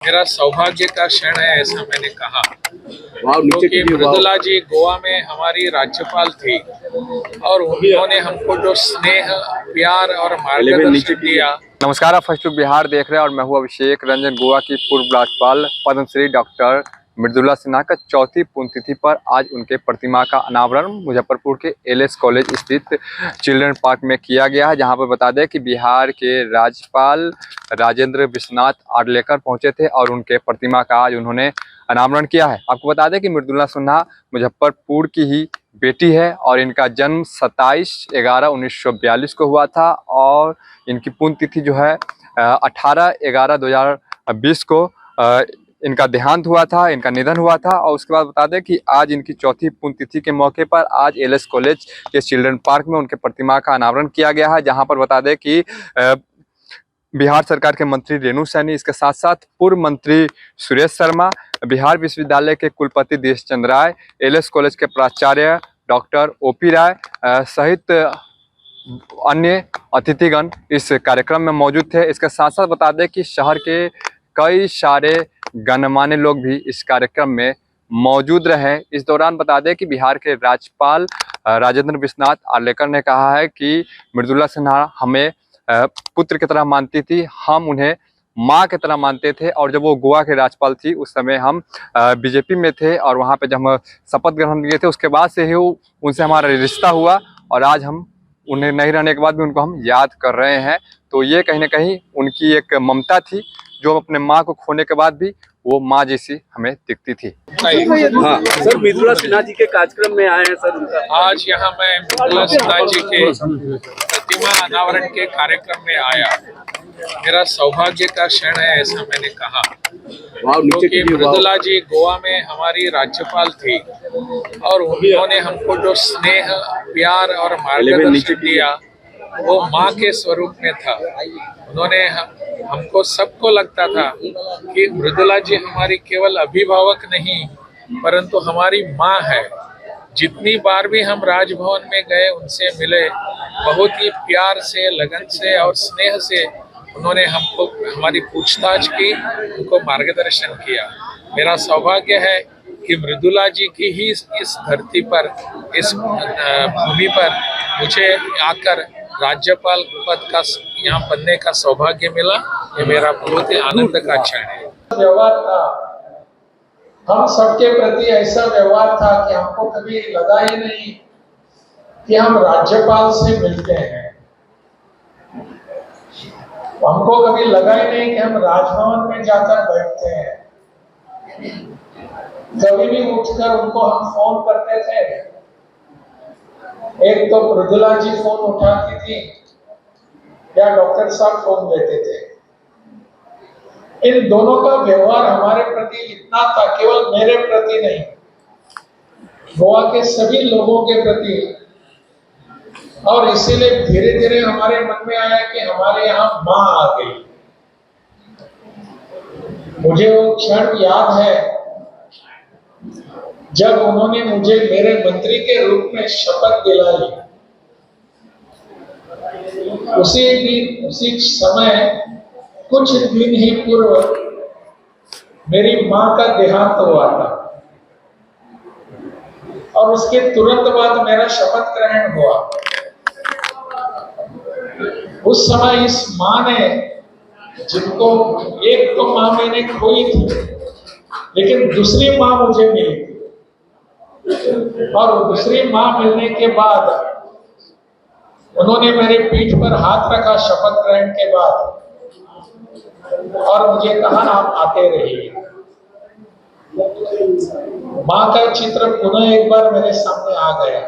मेरा सौभाग्य का क्षण है, ऐसा मैंने कहा, क्योंकि मृदुला जी गोवा में हमारी राज्यपाल थी और उन्होंने हमको जो स्नेह, प्यार और मार्गदर्शन दिया। नमस्कार, आप फर्स्ट लुक बिहार देख रहे हैं और मैं हूं अभिषेक रंजन। गोवा की पूर्व राज्यपाल पद्मश्री डॉक्टर मृदुला सिन्हा का चौथी पुण्यतिथि पर आज उनके प्रतिमा का अनावरण मुजफ्फरपुर के एलएस कॉलेज स्थित चिल्ड्रन पार्क में किया गया है, जहां पर बता दें कि बिहार के राज्यपाल राजेंद्र विश्वनाथ आर्लेकर पहुंचे थे और उनके प्रतिमा का आज उन्होंने अनावरण किया है। आपको बता दें कि मृदुला सिन्हा मुजफ्फरपुर की ही बेटी है और इनका जन्म 27/11/1942 को हुआ था और इनकी पुण्यतिथि जो है 18/11/2020 को इनका देहांत हुआ था, इनका निधन हुआ था। और उसके बाद बता दें कि आज इनकी चौथी पुण्यतिथि के मौके पर आज एलएस कॉलेज के चिल्ड्रन पार्क में उनके प्रतिमा का अनावरण किया गया है, जहां पर बता दें कि बिहार सरकार के मंत्री रेणु सैनी, इसके साथ साथ पूर्व मंत्री सुरेश शर्मा, बिहार विश्वविद्यालय के कुलपति देश चंद्र राय, एलएस कॉलेज के प्राचार्य डॉक्टर ओपी राय सहित अन्य अतिथिगण इस कार्यक्रम में मौजूद थे। इसके साथ साथ बता दें कि शहर के कई सारे गणमान्य लोग भी इस कार्यक्रम में मौजूद रहे। इस दौरान बता दें कि बिहार के राज्यपाल राजेंद्र विश्वनाथ आर्लेकर ने कहा है कि मृदुला सिन्हा हमें पुत्र की तरह मानती थी, हम उन्हें माँ की तरह मानते थे। और जब वो गोवा के राज्यपाल थी उस समय हम बीजेपी में थे और वहाँ पे जब हम शपथ ग्रहण किए थे उसके बाद से ही उनसे हमारा रिश्ता हुआ और आज हम उन्हें नहीं रहने के बाद भी उनको हम याद कर रहे हैं। तो ये कहीं ना कहीं उनकी एक ममता थी जो अपने माँ को खोने के बाद भी वो माँ जैसी हमें दिखती थी। हाँ सर, मृदुला सिन्हा जी के कार्यक्रम में आए हैं सर। आज यहाँ मैं मृदुला सिन्हा जी के प्रतिमा अनावरण के कार्यक्रम में आया। मेरा सौभाग्य का क्षण है, ऐसा मैंने कहा, क्योंकि मृदुला जी गोवा में हमारी राज्यपाल थी और उन्होंने हमको जो स्नेह, प्यार और मार्गदर्शन दिया वो माँ के स्वरूप में था। उन्होंने हमको सबको लगता था कि मृदुला जी हमारी केवल अभिभावक नहीं परंतु हमारी माँ है। जितनी बार भी हम राजभवन में गए उनसे मिले, बहुत ही प्यार से, लगन से और स्नेह से उन्होंने हमको हमारी पूछताछ की, उनको मार्गदर्शन किया। मेरा सौभाग्य है कि मृदुला जी की ही इस धरती पर, इस भूमि पर मुझे आकर राज्यपाल पद का यहाँ बनने का सौभाग्य मिला। ये मेरा बहुत ही आनंद का क्षण है। व्यवहार था, हम सबके प्रति ऐसा व्यवहार था कि हमको कभी लगा ही नहीं कि हम राज्यपाल से मिलते हैं। हमको कभी लगा ही नहीं कि हम राजभवन में जाकर बैठते हैं। कभी भी उठकर उनको हम फोन करते थे, एक तो मृदुला जी फोन उठाती थी या डॉक्टर साहब फोन देते थे। इन दोनों का व्यवहार हमारे प्रति इतना था, केवल मेरे प्रति नहीं, गोवा के सभी लोगों के प्रति। और इसीलिए धीरे धीरे हमारे मन में आया कि हमारे यहाँ माँ आ गई। मुझे वो क्षण याद है जब उन्होंने मुझे मेरे मंत्री के रूप में शपथ दिलाई। उसी समय कुछ दिन ही पूर्व मेरी माँ का देहांत हुआ था और उसके तुरंत बाद मेरा शपथ ग्रहण हुआ। उस समय इस माँ ने, जिनको एक तो माँ मैंने खोई थी लेकिन दूसरी माँ मुझे मिली थी, और दूसरी माँ मिलने के बाद उन्होंने मेरे पीठ पर हाथ रखा शपथ ग्रहण के बाद और मुझे कहा आप आते रहिए। माँ का चित्र पुनः एक बार मेरे सामने आ गया।